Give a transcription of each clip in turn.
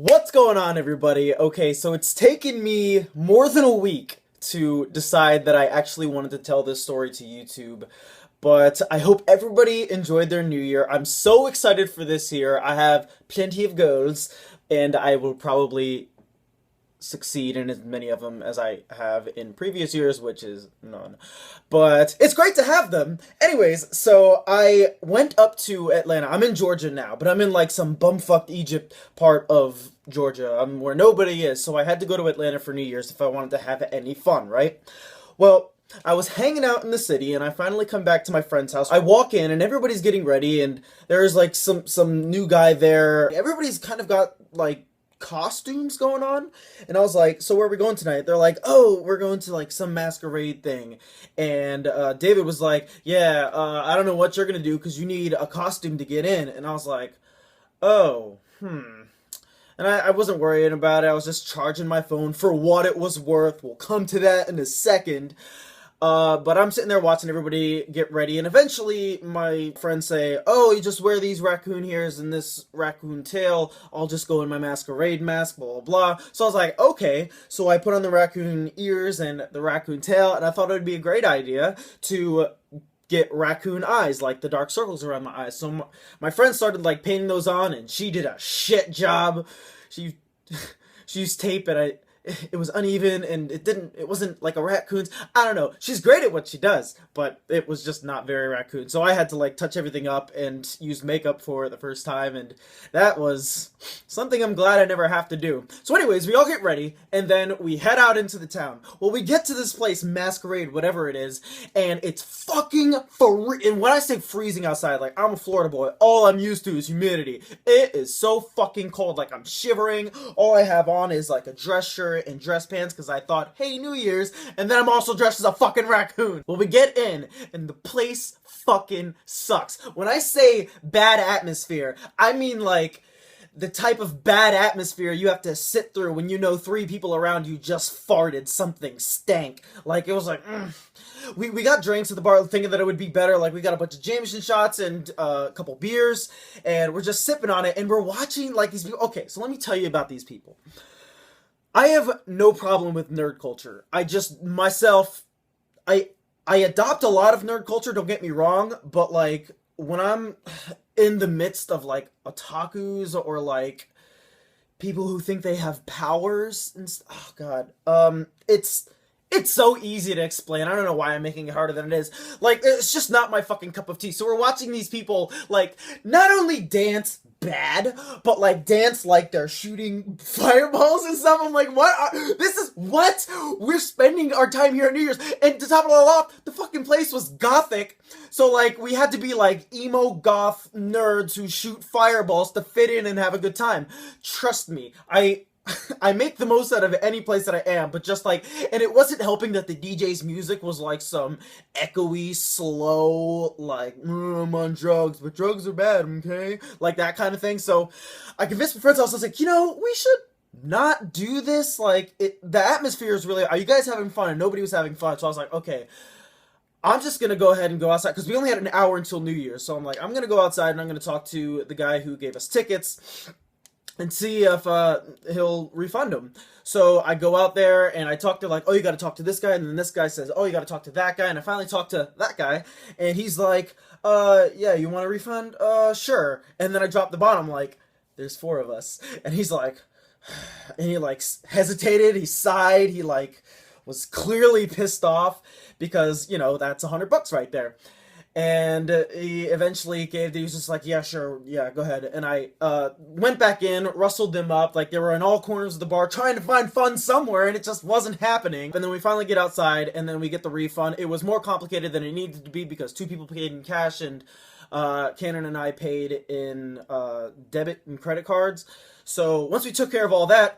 What's going on, everybody? Okay, so it's taken me more than a week to decide that I actually wanted to tell this story to YouTube, but I hope everybody enjoyed their new year. I'm so excited for this year. I have plenty of goals, and I will probably succeed in as many of them as I have in previous years, which is none. But it's great to have them. Anyways, so I went up to Atlanta. I'm in Georgia now, but I'm in like some bumfucked Egypt part of Georgia, where nobody is. So I had to go to Atlanta for New Year's if I wanted to have any fun, right? Well, I was hanging out in the city and I finally come back to my friend's house. I walk in and everybody's getting ready and there's like some new guy there. Everybody's kind of got like costumes going on, and I was like, so where are we going tonight? They're like, oh, we're going to like some masquerade thing. And David was like, yeah, I don't know what you're gonna do because you need a costume to get in. And I was like, oh, and I wasn't worrying about it. I was just charging my phone for what it was worth. We'll come to that in a second. But I'm sitting there watching everybody get ready, and eventually my friends say, oh, you just wear these raccoon ears and this raccoon tail, I'll just go in my masquerade mask, blah, blah, blah. So I was like, okay. So I put on the raccoon ears and the raccoon tail, and I thought it would be a great idea to get raccoon eyes, like the dark circles around my eyes. So my friend started like painting those on, and she did a shit job. She used tape, and it was uneven, and it wasn't like a raccoon's. I don't know. She's great at what she does, but it was just not very raccoon. So I had to like touch everything up and use makeup for it the first time, and that was something I'm glad I never have to do. So anyways, we all get ready, and then we head out into the town. Well, we get to this place, Masquerade, whatever it is, and it's fucking and when I say freezing outside, like, I'm a Florida boy. All I'm used to is humidity. It is so fucking cold, like I'm shivering. All I have on is like a dress shirt and dress pants because I thought, hey, New Year's, and then I'm also dressed as a fucking raccoon. Well, we get in, and the place fucking sucks. When I say bad atmosphere, I mean like the type of bad atmosphere you have to sit through when you know 3 people around you just farted something stank. Like, it was like, We got drinks at the bar thinking that it would be better. Like, we got a bunch of Jameson shots and a couple beers, and we're just sipping on it, and we're watching like these people. Okay, so let me tell you about these people. I have no problem with nerd culture. I just, myself, I adopt a lot of nerd culture, don't get me wrong, but like, when I'm in the midst of like otakus or like people who think they have powers and oh god, it's so easy to explain. I don't know why I'm making it harder than it is. Like, it's just not my fucking cup of tea. So we're watching these people, like, not only dance bad, but, like, dance like they're shooting fireballs and stuff. I'm like, what? We're spending our time here at New Year's. And to top it all off, the fucking place was gothic. So, like, we had to be, like, emo goth nerds who shoot fireballs to fit in and have a good time. Trust me, I make the most out of any place that I am, but just like, and it wasn't helping that the DJ's music was like some echoey, slow, like, I'm on drugs, but drugs are bad, okay? Like that kind of thing. So I convinced my friends, I was like, we should not do this. Like, the atmosphere is really, are you guys having fun? And nobody was having fun. So I was like, okay, I'm just gonna go ahead and go outside, because we only had an hour until New Year's. So I'm like, I'm gonna go outside and I'm gonna talk to the guy who gave us tickets and see if he'll refund them. So I go out there and I talk to like, oh, you got to talk to this guy, and then this guy says, oh, you got to talk to that guy, and I finally talk to that guy, and he's like, yeah, you want a refund? Sure. And then I drop the bottom, like, there's 4 of us, and he's like, and he like hesitated, he sighed, he like was clearly pissed off because that's $100 right there. And he eventually he was just like, yeah, sure, yeah, go ahead. And I went back in, rustled them up, like they were in all corners of the bar trying to find fun somewhere, and it just wasn't happening. And then we finally get outside, and then we get the refund. It was more complicated than it needed to be because 2 people paid in cash, and Cannon and I paid in debit and credit cards. So once we took care of all that,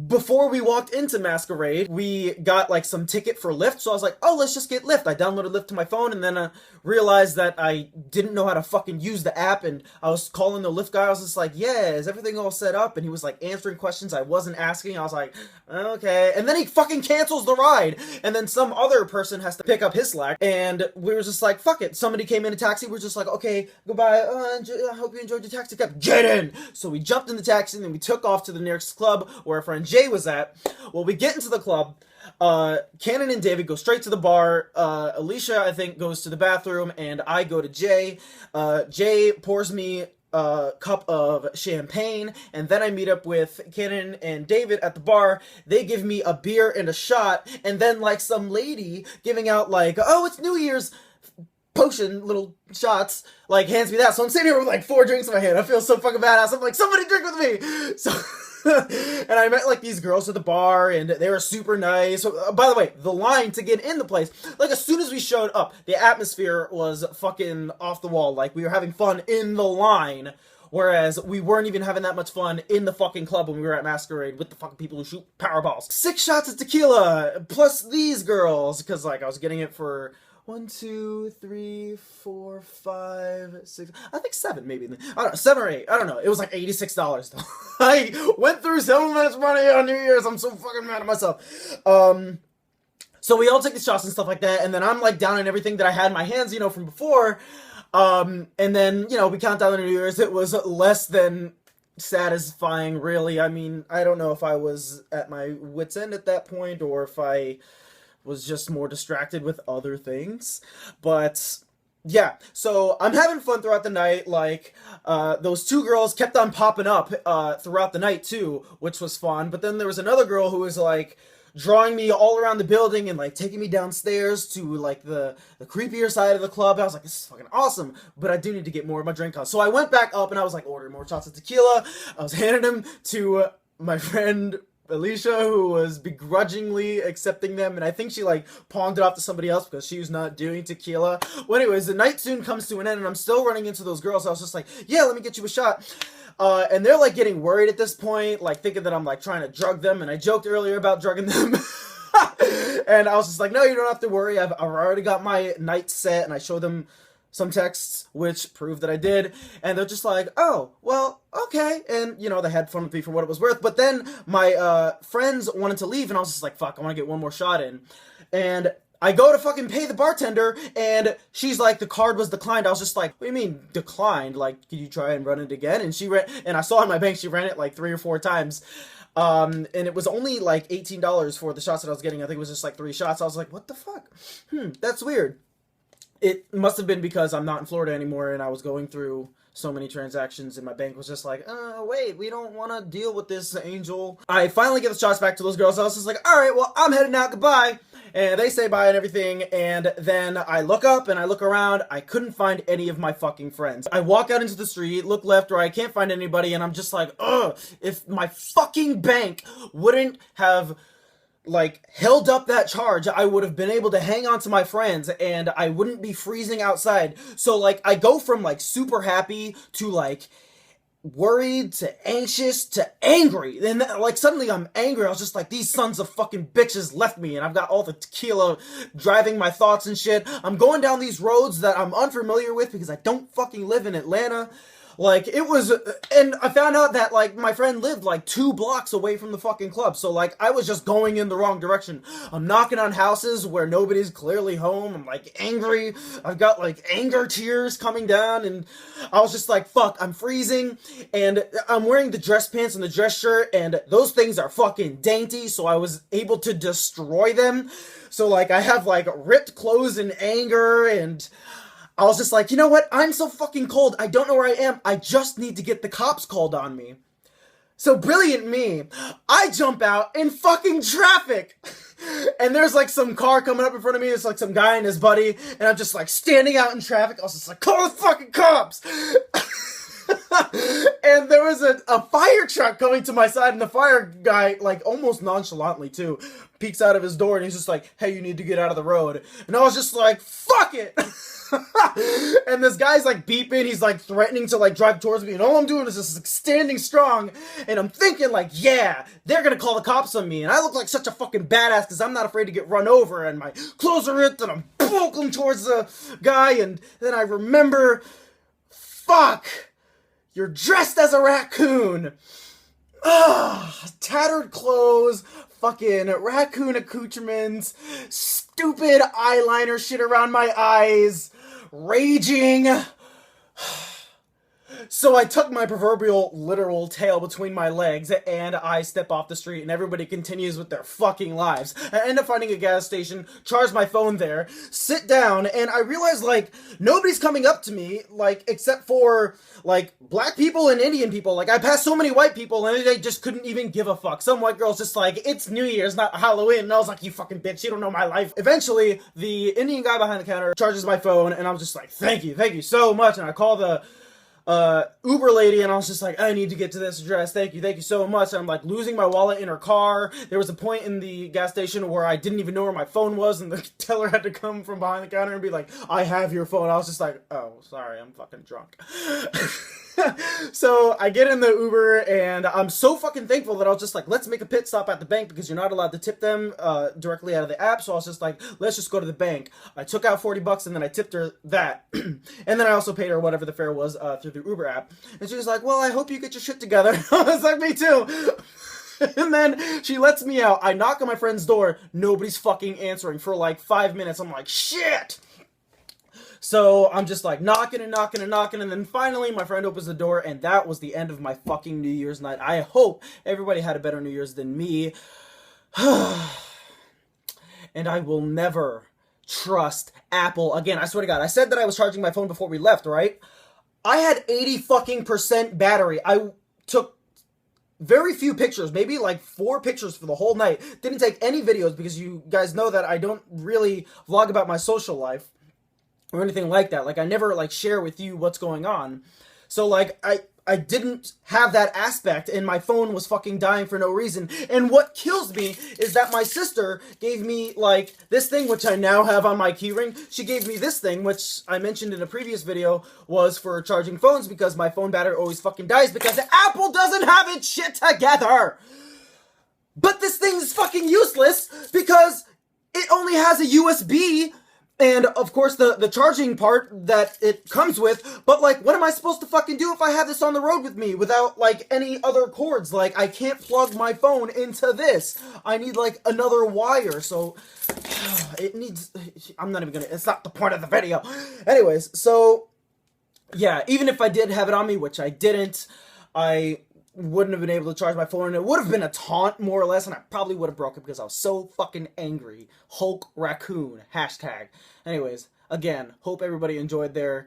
before we walked into Masquerade, we got like some ticket for Lyft, so I was like, oh, let's just get Lyft. I downloaded Lyft to my phone, and then realized that I didn't know how to fucking use the app, and I was calling the Lyft guy. I was just like, yeah, is everything all set up? And he was like answering questions I wasn't asking. I was like, okay. And then he fucking cancels the ride, and then some other person has to pick up his slack, and we were just like, fuck it. Somebody came in a taxi, we're just like, okay, goodbye, I hope you enjoyed your taxi cab. Get in! So we jumped in the taxi, and then we took off to the nearest club where our friend Jay was at. Well, we get into the club. Cannon and David go straight to the bar. Alicia, I think, goes to the bathroom, and I go to Jay. Jay pours me a cup of champagne, and then I meet up with Cannon and David at the bar. They give me a beer and a shot, and then like some lady giving out like, oh, it's New Year's potion little shots, like hands me that. So I'm sitting here with like 4 drinks in my hand. I feel so fucking badass. I'm like, somebody drink with me. So and I met like these girls at the bar, and they were super nice. So, by the way, the line to get in the place, like as soon as we showed up, the atmosphere was fucking off the wall. Like we were having fun in the line, whereas we weren't even having that much fun in the fucking club when we were at Masquerade with the fucking people who shoot powerballs. 6 shots of tequila plus these girls, because like I was getting it for 1, 2, 3, 4, 5, 6. I think 7, maybe. I don't know, 7 or 8. I don't know. It was like $86 though. I went through so much money on New Year's. I'm so fucking mad at myself. So we all take the shots and stuff like that, and then I'm like down in everything that I had in my hands, you know, from before. And then, you know, we count down the New Year's. It was less than satisfying, really. I mean, I don't know if I was at my wit's end at that point, or if I was just more distracted with other things. But yeah, so I'm having fun throughout the night. Like, those 2 girls kept on popping up throughout the night too, which was fun. But then there was another girl who was like drawing me all around the building and like taking me downstairs to like the creepier side of the club. I was like, this is fucking awesome, but I do need to get more of my drink on. So I went back up and I was like ordering more shots of tequila. I was handing them to my friend Alicia, who was begrudgingly accepting them, and I think she like pawned it off to somebody else because she was not doing tequila. Well, anyways, the night soon comes to an end, and I'm still running into those girls. So I was just like, yeah, let me get you a shot. And they're like getting worried at this point, like thinking that I'm like trying to drug them, and I joked earlier about drugging them. And I was just like, no, you don't have to worry. I've already got my night set, and I showed them some texts, which proved that I did, and they're just like, oh, well, okay, and, you know, they had fun with me for what it was worth. But then my friends wanted to leave, and I was just like, fuck, I want to get one more shot in, and I go to fucking pay the bartender, and she's like, the card was declined. I was just like, what do you mean declined? Like, could you try and run it again? And she ran, and I saw in my bank she ran it like 3 or 4 times. And it was only like $18 for the shots that I was getting. I think it was just like 3 shots. I was like, what the fuck? That's weird. It must have been because I'm not in Florida anymore, and I was going through so many transactions, and my bank was just like, wait, we don't want to deal with this, Angel. I finally get the shots back to those girls. I was just like, alright, well, I'm heading out, goodbye. And they say bye and everything, and then I look up and I look around. I couldn't find any of my fucking friends. I walk out into the street, look left, right, I can't find anybody, and I'm just like, ugh, if my fucking bank wouldn't have like held up that charge, I would have been able to hang on to my friends, and I wouldn't be freezing outside. So like I go from like super happy to like worried to anxious to angry. Then like suddenly I'm angry. I was just like, these sons of fucking bitches left me, and I've got all the tequila driving my thoughts and shit. I'm going down these roads that I'm unfamiliar with because I don't fucking live in Atlanta. Like, it was, and I found out that, like, my friend lived, like, 2 blocks away from the fucking club, so, like, I was just going in the wrong direction. I'm knocking on houses where nobody's clearly home. I'm, like, angry. I've got, like, anger tears coming down, and I was just like, fuck, I'm freezing, and I'm wearing the dress pants and the dress shirt, and those things are fucking dainty, so I was able to destroy them. So, like, I have, like, ripped clothes in anger, and I was just like, you know what? I'm so fucking cold. I don't know where I am. I just need to get the cops called on me. So brilliant me. I jump out in fucking traffic. And there's like some car coming up in front of me. It's like some guy and his buddy. And I'm just like standing out in traffic. I was just like, call the fucking cops. And there was a fire truck coming to my side, and the fire guy, like, almost nonchalantly, too, peeks out of his door, and he's just like, hey, you need to get out of the road. And I was just like, fuck it! And this guy's, like, beeping, he's, like, threatening to, like, drive towards me, and all I'm doing is just, like, standing strong, and I'm thinking, like, yeah, they're gonna call the cops on me, and I look like such a fucking badass, because I'm not afraid to get run over, and my clothes are ripped, and I'm bolting towards the guy, and then I remember, fuck! You're dressed as a raccoon! Ugh, tattered clothes, fucking raccoon accoutrements, stupid eyeliner shit around my eyes, raging. So I tuck my proverbial literal tail between my legs and I step off the street and everybody continues with their fucking lives. I end up finding a gas station, charge my phone there, sit down, and I realize, like, nobody's coming up to me, like, except for, like, black people and Indian people. Like, I passed so many white people and they just couldn't even give a fuck. Some white girl's just like, it's New Year's, not Halloween. And I was like, you fucking bitch, you don't know my life. Eventually, the Indian guy behind the counter charges my phone and I'm just like, thank you so much. And I call the Uber lady, and I was just like, I need to get to this address, thank you so much, and I'm like losing my wallet in her car. There was a point in the gas station where I didn't even know where my phone was, and the teller had to come from behind the counter and be like, I have your phone. I was just like, oh, sorry, I'm fucking drunk. So I get in the Uber, and I'm so fucking thankful that I was just like, let's make a pit stop at the bank, because you're not allowed to tip them directly out of the app, so I was just like, let's just go to the bank. I took out $40, and then I tipped her that, and then I also paid her whatever the fare was through the Uber app, and she was like, well, I hope you get your shit together. I was like, me too. And then she lets me out. I knock on my friend's door, nobody's fucking answering for like 5 minutes. I'm like, shit! So I'm just like knocking, and then finally my friend opens the door, and that was the end of my fucking New Year's night. I hope everybody had a better New Year's than me. And I will never trust Apple again. I swear to God. I said that I was charging my phone before we left, right? I had 80 fucking % battery. I took very few pictures, maybe like 4 pictures for the whole night. Didn't take any videos because you guys know that I don't really vlog about my social life or anything like that. Like, I never, like, share with you what's going on. So, like, I didn't have that aspect, and my phone was fucking dying for no reason. And what kills me is that my sister gave me, like, this thing, which I now have on my keyring. She gave me this thing, which I mentioned in a previous video, was for charging phones, because my phone battery always fucking dies, because Apple doesn't have its shit together! But this thing is fucking useless, because it only has a USB, and, of course, the charging part that it comes with, but, like, what am I supposed to fucking do if I have this on the road with me without, like, any other cords? Like, I can't plug my phone into this. I need, like, another wire, so it needs, I'm not even gonna, it's not the point of the video. Anyways, so, yeah, even if I did have it on me, which I didn't, I wouldn't have been able to charge my phone, and it would have been a taunt, more or less, and I probably would have broke it because I was so fucking angry. Hulk Raccoon, hashtag. Anyways, again, hope everybody enjoyed their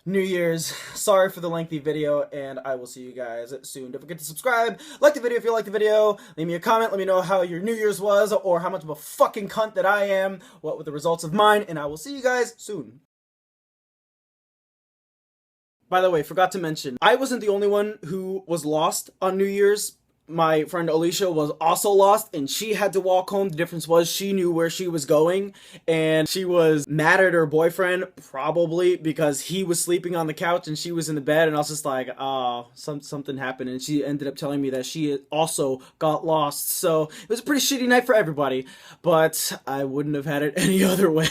New Year's. Sorry for the lengthy video, and I will see you guys soon. Don't forget to subscribe, like the video if you like the video, leave me a comment, let me know how your New Year's was, or how much of a fucking cunt that I am, what were the results of mine, and I will see you guys soon. By the way, forgot to mention, I wasn't the only one who was lost on New Year's. My friend Alicia was also lost, and she had to walk home. The difference was she knew where she was going, and she was mad at her boyfriend, probably because he was sleeping on the couch and she was in the bed, and I was just like, oh, something happened, and she ended up telling me that she also got lost. So it was a pretty shitty night for everybody, but I wouldn't have had it any other way.